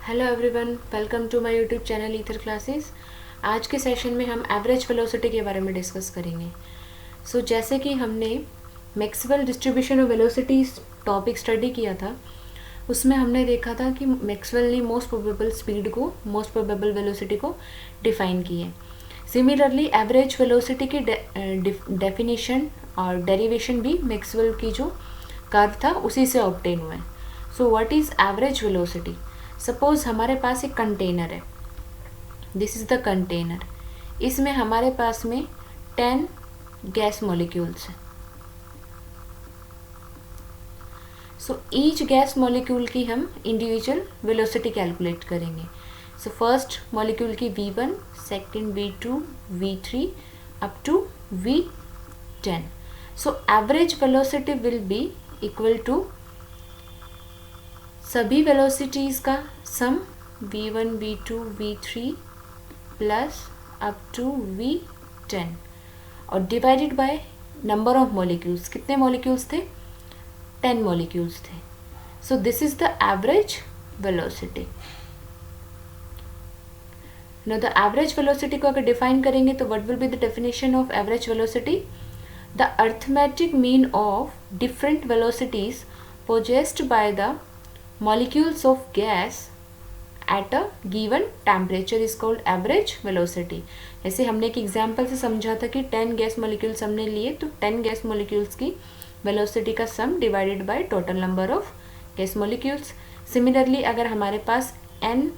Hello everyone, welcome to my YouTube channel Ether classes. आज के session में हम एवरेज वेलोसिटी के बारे में डिस्कस करेंगे। जैसे कि हमने Maxwell distribution of velocities topic study किया था, उसमें हमने देखा था कि मैक्सवेल ने मोस्ट प्रोबेबल स्पीड को, मोस्ट प्रोबेबल वेलोसिटी को डिफाइन की है। सिमिलरली एवरेज वेलोसिटी की डेफिनेशन और डेरिवेशन भी मैक्सवेल की जो कर्व था उसी से ऑब्टेन हुआ है। So what is average velocity? Suppose हमारे पास एक कंटेनर है, दिस इज द कंटेनर। इसमें हमारे पास में 10 गैस मॉलिक्यूल्स हैं। सो ईच गैस मॉलिक्यूल की हम इंडिविजुअल वेलोसिटी कैलकुलेट करेंगे। सो फर्स्ट मॉलिक्यूल की V1, second V2, V3 up to V10। So average velocity will be equal to सभी वेलोसिटीज़ का sum V1, V2, V3 plus up to V10 और divided by number of molecules. कितने molecules थे? 10 molecules थे। So this is the average velocity. Know the average velocity को अगर define करेंगे तो what will be the definition of average velocity? The arithmetic mean of different velocities possessed by the molecules of gas at a given temperature is called average velocity। जैसे हमने एक example से समझा था कि 10 गैस मॉलिक्यूल्स हमने लिए, तो 10 गैस मॉलिक्यूल्स की वेलोसिटी का sum divided by total number of gas molecules. Similarly अगर हमारे पास n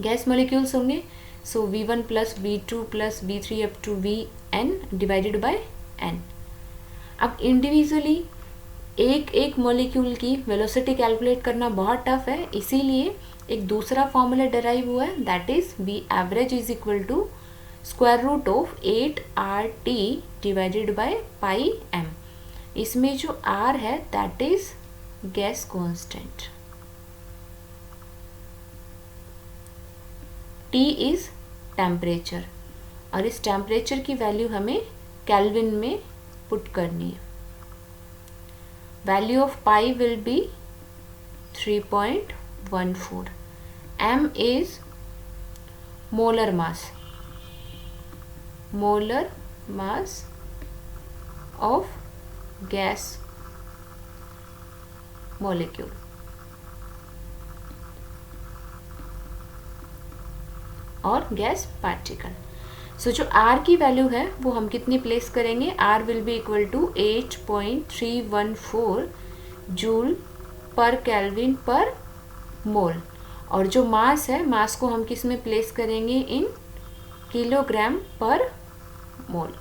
गैस मॉलिक्यूल्स होंगे, so V1 plus V2 plus V3 up to Vn divided by n। अब इंडिविजुअली एक एक मॉलिक्यूल की वेलोसिटी कैलकुलेट करना बहुत टफ है, इसीलिए एक दूसरा फॉर्मूला डेराइव हुआ है, that is V average is equal to square root of 8RT divided by pi m। इसमें जो R है that is gas constant, T is temperature, और इस टेम्परेचर की वैल्यू हमें केल्विन में पुट करनी है। Value of pi will be 3.14. M is molar mass of gas molecule और गैस पार्टिकल। सो जो R की वैल्यू है वो हम कितनी प्लेस करेंगे? R will be equal to 8.314 joule per kelvin per mole, और जो मास है, मास को हम किस में प्लेस करेंगे? इन किलोग्राम पर मोल।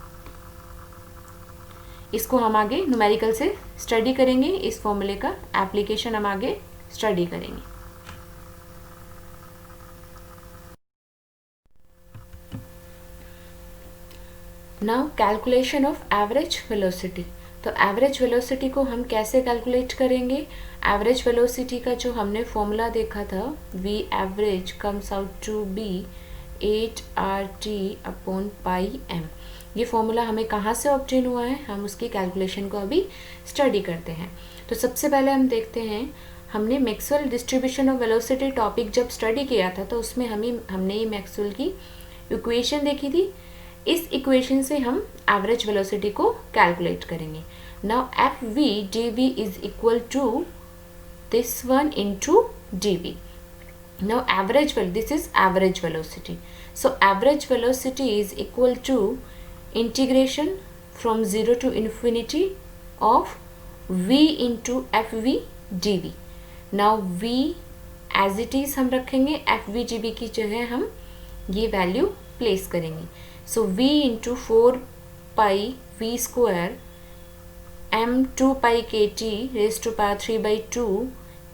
इसको हम आगे न्यूमेरिकल से स्टडी करेंगे, इस फॉर्मूले का एप्लीकेशन हम आगे स्टडी करेंगे। Now calculation of average velocity. तो एवरेज वेलोसिटी को हम कैसे कैलकुलेट करेंगे? एवरेज वेलोसिटी का जो हमने फॉर्मूला देखा था, V average comes out to be 8RT upon pi m। ये फॉर्मूला हमें कहाँ से ऑब्टेन हुआ है, हम उसकी कैलकुलेशन को अभी स्टडी करते हैं। तो सबसे पहले हम देखते हैं, हमने Maxwell distribution of velocity topic जब स्टडी किया था तो उसमें हमने ये मैक्सवेल की इक्वेशन देखी थी। इस इक्वेशन से हम एवरेज वेलोसिटी को कैलकुलेट करेंगे। Now FV dV is equal to this one into dV। Now average this is average velocity. So average velocity is equal to integration from 0 to infinity of V into FV dV। Now V as it is हम रखेंगे, FV dV की जगह हम ये value place करेंगे। So V into 4 pi V square m 2 pi kt raised to power 3 by 2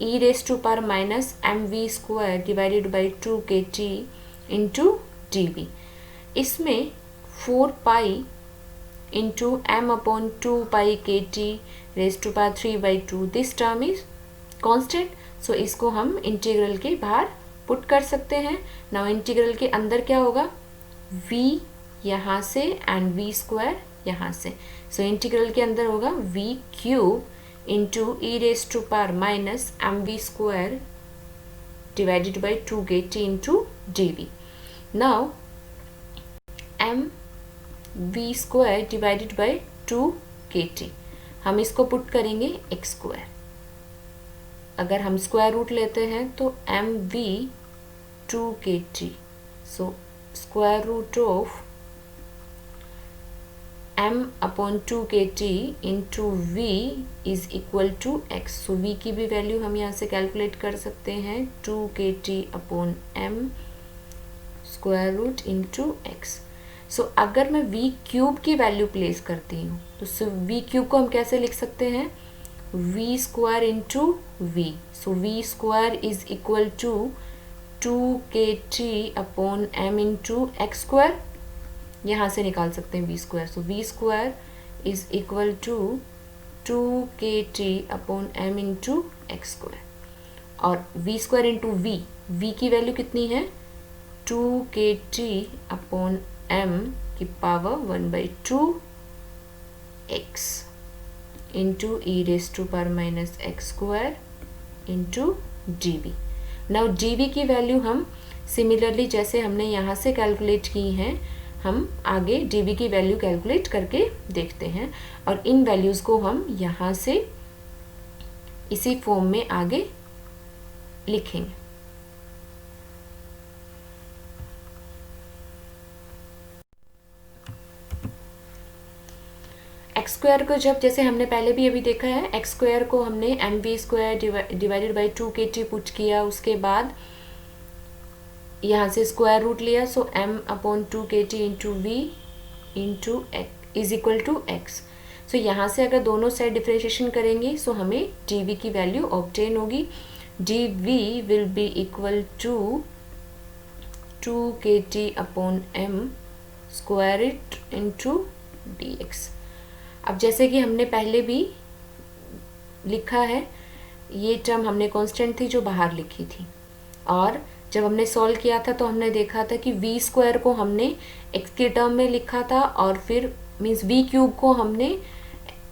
e raised to power minus mv square divided by 2 kt into dv। इसमें 4 pi into m upon 2 pi kt raised to power 3 by 2, this term is constant। so इसको हम integral के बाहर put कर सकते हैं। Now integral के अंदर क्या होगा? v यहाँ से एंड V स्क्वायर यहाँ से। सो इंटीग्रल के अंदर होगा V cube into E raise to power minus m we square divided by 2 kT into dV. Now mv square divided by 2 kT, हम इसको पुट करेंगे x स्क्वायर. अगर हम स्क्वायर रूट लेते हैं तो mv 2 kT, so square root of m upon 2 kT into v is equal to x. So v की भी वैल्यू हम यहाँ से कैलकुलेट कर सकते हैं 2 kT upon m square root into x. So अगर मैं v क्यूब की वैल्यू प्लेस करती हूँ तो v क्यूब को हम कैसे लिख सकते हैं, v square into v. So v square is equal to 2 kT upon m into x square. यहाँ से निकाल सकते हैं v square. So v square is equal to 2 kT upon m into x square. और v स्क्वायर इंटू v की value कितनी है, 2 kT upon m की power 1/2 x into E raise to power minus x square into dv. Now dv की value हम similarly जैसे हमने यहाँ से कैलकुलेट की हैं, हम आगे dv की वैल्यू कैलकुलेट करके देखते हैं और इन वैल्यूज़ को हम यहाँ से इसी फॉर्म में आगे लिखेंगे. एक्स स्क्वायर को जब जैसे हमने पहले भी अभी देखा है, एक्स स्क्वायर को हमने M we square divided by 2 kT put किया, उसके बाद यहाँ से स्क्वायर रूट लिया. So m upon 2 kT into V into X is equal to X. So यहाँ से अगर दोनों साइड डिफरेंशिएशन करेंगे सो हमें dv की वैल्यू ऑब्टेन होगी. dv will be equal to 2 kT upon m square it into dx. अब जैसे कि हमने पहले भी लिखा है, ये टर्म हमने कांस्टेंट थी जो बाहर लिखी थी, और जब हमने सॉल्व किया था तो हमने देखा था कि v स्क्वायर को हमने x के टर्म में लिखा था और फिर मीन्स v क्यूब को हमने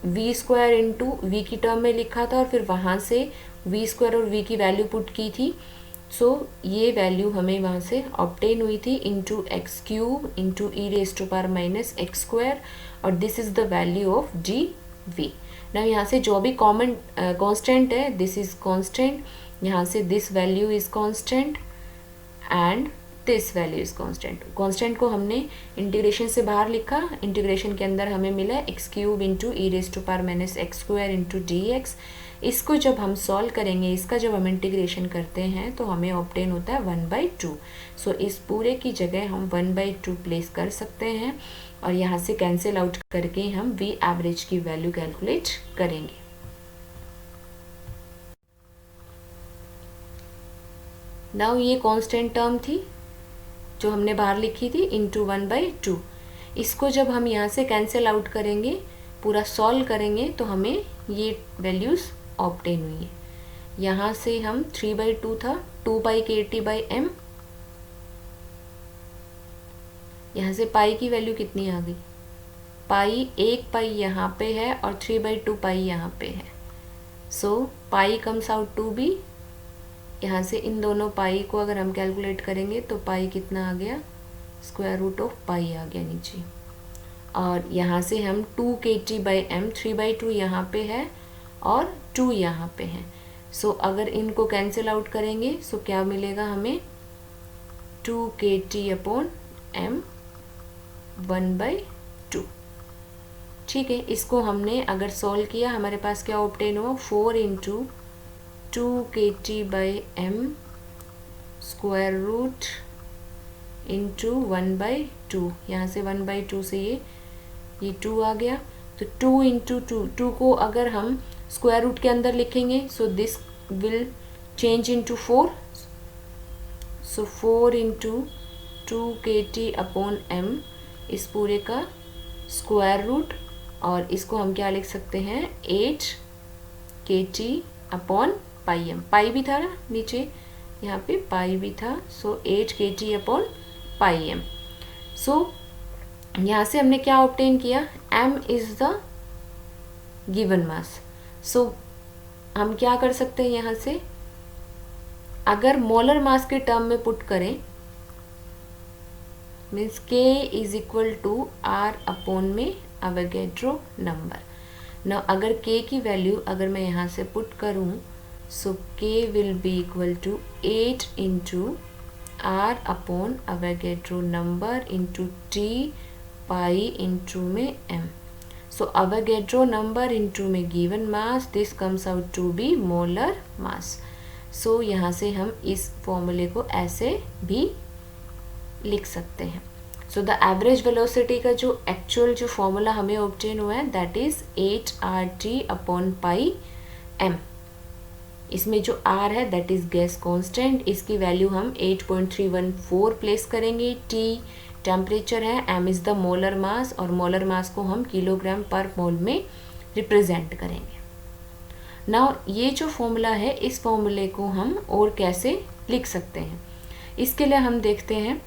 v स्क्वायर इंटू वी की टर्म में लिखा था और फिर वहाँ से v स्क्वायर और v की वैल्यू पुट की थी. सो ये वैल्यू हमें वहाँ से ऑब्टेन हुई थी into X cube into E raise to power minus x square, और this is the value of dv. ना यहाँ से जो भी कॉमन कांस्टेंट है दिस इज कांस्टेंट, यहाँ से this value is constant and this value is constant. Constant को हमने इंटीग्रेशन से बाहर लिखा, इंटीग्रेशन के अंदर हमें मिला x cube into E raise to power minus x square into dx. इसको जब हम सॉल्व करेंगे, इसका जब हम इंटीग्रेशन करते हैं तो हमें ऑब्टेन होता है 1/2. सो इस पूरे की जगह हम 1/2 प्लेस कर सकते हैं और यहाँ से कैंसिल आउट करके हम v एवरेज की वैल्यू कैलकुलेट करेंगे. नाउ ये कांस्टेंट टर्म थी जो हमने बाहर लिखी थी इंटू 1/2. इसको जब हम यहाँ से कैंसिल आउट करेंगे, पूरा सॉल्व करेंगे तो हमें ये वैल्यूज़ ऑब्टेन हुई है. यहाँ से हम 3/2 था 2 पाई kT/m, यहाँ से पाई की वैल्यू कितनी आ गई, पाई 1 पाई यहाँ पे है और 3/2 पाई यहाँ पे है. सो पाई कम्स आउट टू बी, यहाँ से इन दोनों पाई को अगर हम कैलकुलेट करेंगे तो पाई कितना आ गया, स्क्वायर रूट ऑफ पाई आ गया नीचे. और यहाँ से हम 2 kT/m 3/2 यहाँ पे है और 2 यहाँ पे है. सो अगर इनको कैंसिल आउट करेंगे सो क्या मिलेगा हमें, 2 kT अपॉन m 1/2. ठीक है, इसको हमने अगर सॉल्व किया हमारे पास क्या ऑब्टेन हुआ, 4 into 2 kT/m square root into 1/2. यहाँ से 1/2 से ये 2 आ गया. तो 2 इंटू 2 को अगर हम स्क्वायर रूट के अंदर लिखेंगे so this will change into 4. So 4 into 2 kT upon m इस पूरे का स्क्वायर रूट, और इसको हम क्या लिख सकते हैं, 8 kT upon pi m. Pi भी था ना नीचे, यहाँ पे पाई भी था. So 8 kT upon pi m. So यहाँ से हमने क्या ऑब्टेन किया, m is the given mass. So हम क्या कर सकते हैं, यहाँ से अगर मोलर मास के टर्म में पुट करें means K is equal to R upon में अवोगैड्रो नंबर। ना अगर K की वैल्यू अगर मैं यहाँ से पुट करूँ so K will be equal to 8 into R upon Avogadro number into T pi into में M। So Avogadro number into में given mass, this comes out to be molar mass. So यहाँ से हम इस फॉर्मूले को ऐसे भी लिख सकते हैं। सो द एवरेज वेलोसिटी का जो एक्चुअल जो फॉर्मूला हमें ऑब्टेन हुआ है that is 8RT upon pi M। इसमें जो R है दैट इज गैस कांस्टेंट, इसकी वैल्यू हम 8.314 प्लेस करेंगे। T टेम्परेचर है, M इज द मोलर मास और मोलर मास को हम किलोग्राम पर मोल में रिप्रेजेंट करेंगे। नाउ ये जो फॉर्मूला है इस फॉर्मूले को हम और कैसे लिख सकते हैं, इसके लिए हम देखते हैं।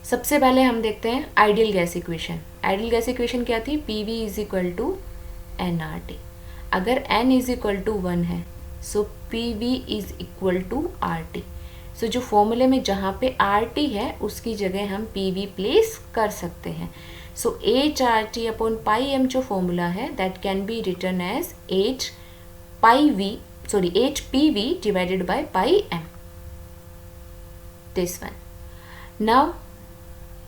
सबसे पहले हम देखते हैं ideal gas equation. Ideal gas equation क्या थी? PV is equal to nRT। अगर n इज इक्वल टू 1 है so PV is equal to RT। So जो फॉर्मूले में जहाँ पे RT है उसकी जगह हम PV प्लेस कर सकते हैं। So 8RT upon pi M जो फॉर्मूला है that can be written as 8PV divided by pi M, this one. Now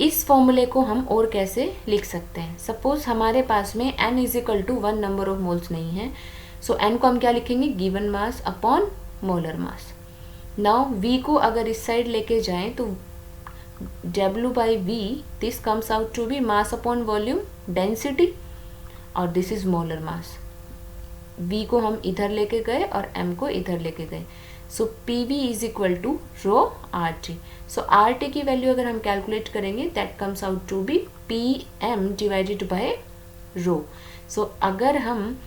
इस फॉर्मूले को हम और कैसे लिख सकते हैं? सपोज हमारे पास में n is equal to 1 number of moles नहीं है, सो n को हम क्या लिखेंगे? Given mass upon molar mass. Now v को अगर इस साइड लेके जाएं तो W by V this comes out to be mass upon volume density और this is molar mass. v को हम इधर लेके गए और m को इधर लेके गए, so PV is equal to rho RT। So RT की वैल्यू अगर हम कैलकुलेट करेंगे that comes out to be PM divided by rho. So अगर हम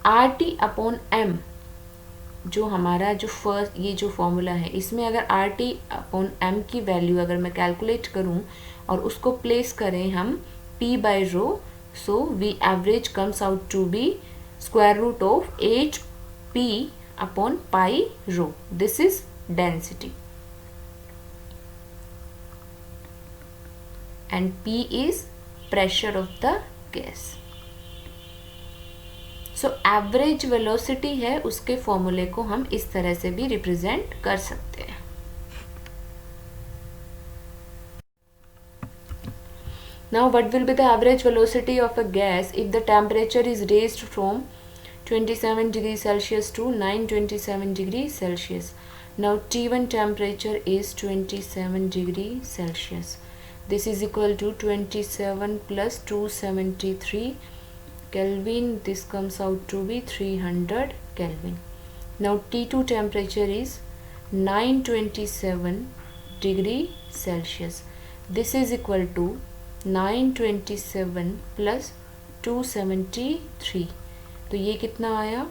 RT अपॉन M जो हमारा जो फर्स्ट ये जो फॉर्मूला है इसमें अगर RT अपॉन M की वैल्यू अगर मैं कैलकुलेट करूं और उसको प्लेस करें हम P by rho, so V average comes out to be square root of 8P upon pi rho, this is density and P is pressure of the gas। So average velocity है उसके फॉर्मूले को हम इस तरह से भी रिप्रेजेंट कर सकते हैं। Now what will be the average velocity of a gas if the temperature is raised from 27 degree Celsius to 927 degree Celsius। Now T1 temperature is 27 degree Celsius। This is equal to 27 plus 273 Kelvin. This comes out to be 300 Kelvin। Now T2 temperature is 927 degree Celsius। This is equal to 927 plus 273, तो ये कितना आया?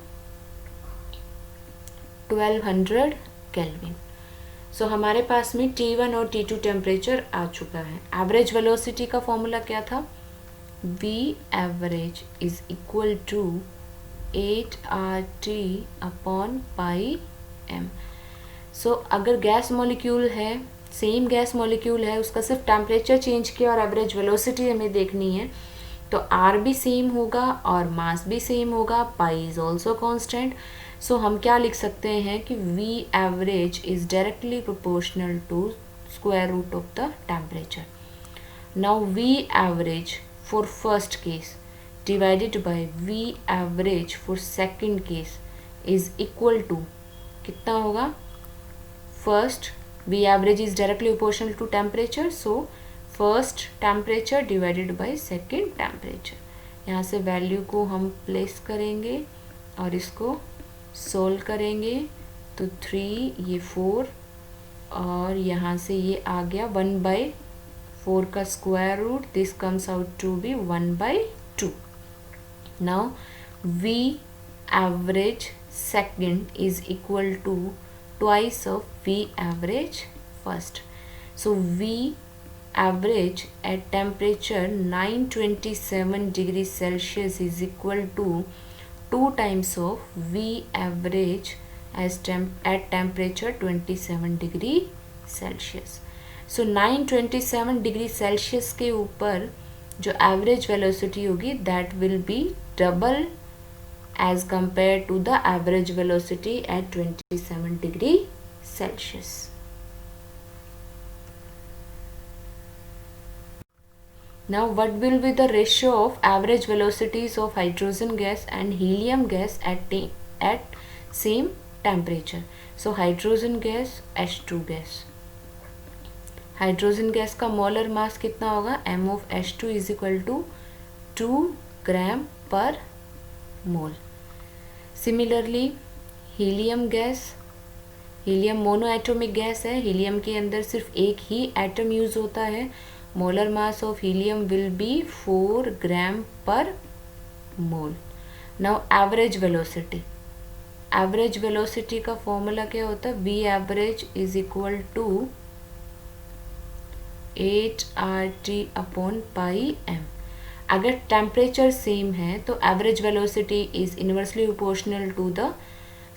1200 Kelvin। सो हमारे पास में T1 और T2 temperature आ चुका है। एवरेज वेलोसिटी का फॉर्मूला क्या था? V average is equal to 8RT upon pi M। सो अगर गैस मॉलिक्यूल है, सेम गैस मॉलिक्यूल है, उसका सिर्फ टेम्परेचर चेंज किया और एवरेज वेलोसिटी हमें देखनी है तो R भी सेम होगा और मास भी सेम होगा, pi is also constant. So हम क्या लिख सकते हैं कि V average is directly proportional to square root of the temperature. Now V average for first case divided by V average for second case is equal to कितना होगा? First V average is directly proportional to temperature, so first temperature divided by second temperature. यहाँ से value को हम place करेंगे और इसको solve करेंगे तो 3 ये 4 और यहाँ से ये आ गया 1/4 का square root, this comes out to be 1/2। Now V average second is equal to twice of V average first. So V average at temperature 927 degree Celsius is equal to 2 times of V average at temperature 27 degree Celsius. So 927 degree Celsius के ऊपर जो average velocity होगी that will be double as compare to the average velocity at 27 degree Celsius. Now what will be the ratio of average velocities of hydrogen gas and helium gas at same temperature? So hydrogen gas, H2 gas. Hydrogen gas का molar mass कितना होगा? m of H2 is equal to 2 gram per mole. Similarly helium gas, helium monoatomic gas है, helium के अंदर सिर्फ एक ही atom use होता है. Molar mass of helium will be 4 gram per mole. Now average velocity, average velocity का formula क्या होता है? V average is equal to 8RT upon pi m. अगर टेम्परेचर सेम है तो average velocity is inversely proportional to the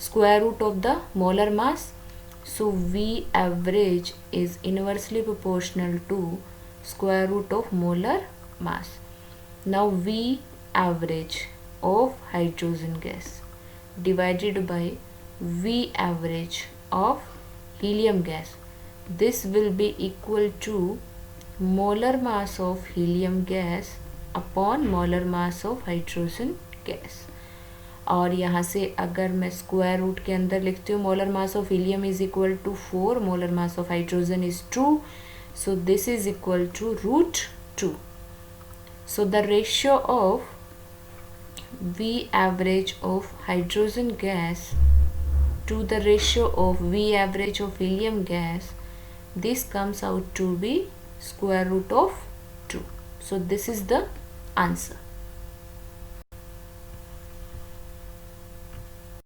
square root of the molar mass. So V average is inversely proportional to square root of molar mass. Now V average of hydrogen gas divided by V average of helium gas, this will be equal to molar mass of helium gas upon molar mass of hydrogen gas. और यहाँ से अगर मैं square root के अंदर लिखती हूँ molar mass of helium is equal to 4, molar mass of hydrogen is 2, so this is equal to root 2. So the ratio of V average of hydrogen gas to the ratio of V average of helium gas, this comes out to be square root of 2. So this is the answer.